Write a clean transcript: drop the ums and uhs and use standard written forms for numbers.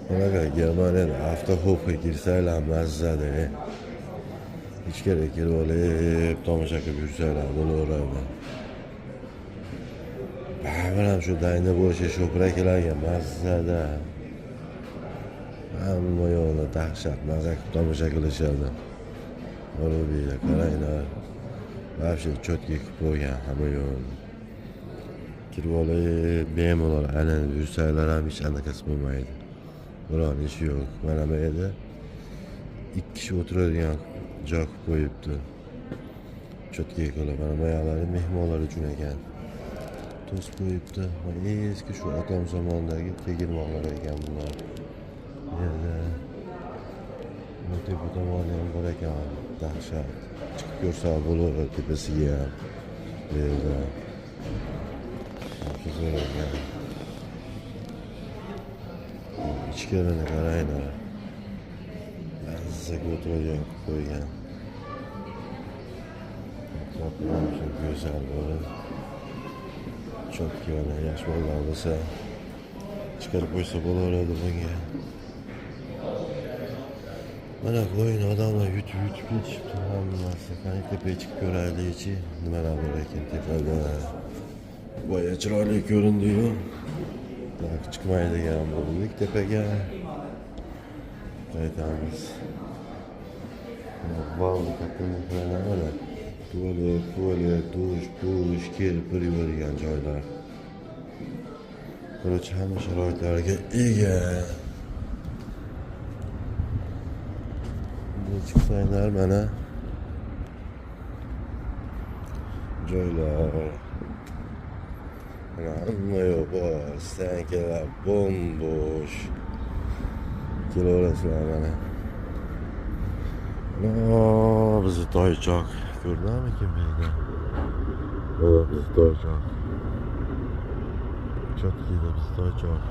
Bunaqa Germaniyada avtoxo'pga girsanglar mazzada. Ichkariga kirib olib, tomosha qilib yursanglar bo'laveradi. Baribir ham shu dayni bo'lishi sho'pirakilarga mazzada. Hamma yo'lni dahshat maza qilib tomosha qilishadi. Orubiyda qaranglar. Вообще cho'tka qilib qo'ygan hamma yo'lni. Kirib olib, bemalol aylanib yursanglar ham hech anaqasi bo'lmaydi. Biron ish yo'q. Mana bu yerda 2 kishi o'tiradigan joy qilib qo'yibdi. Cho'tka qilib, mana bu yoqlari mehmonlar uchun ekan. To'sib qo'yibdi. Eski shu otam zamonidagi tegirmonlar ekan bular. Yerda bu tomoni ham bor ekan, dahshat. Chiqib ko'rsa bo'laveradi tepasiga ham. Yerda ichkarini qaranglar. Mazzaga o'tiradigan qilib qo'ygan. Atrofni go'zal bo'lib. Cho'tka mana yaxshi bo'lgan bo'lsa chiqarib qo'ysa bo'laveradi bunga. Mana qo'ying, odamlar yutib ketishibdi hammasi. Qani tepaga chiqib ko'raylik-chi, nimalar bor ekan tepada. Boya chiroyli ko'rindi-yu. Chiqmaydigan bo'ldik tepaga. Qaytamiz. Valni katta mehmonlar mana. Tuvalet, dush, kirpir yuradigan joylar. Короче, hamma sharoitlarga ega. Bunga chiqsanglar mana joylar. Hamma yo'q bor, stankalar bombosh. Kelaverasizlar mana. Bizni toychoq. Ko'rdingmi kim edi? Bizni toychoq. Cho'tkida bizni toychoq.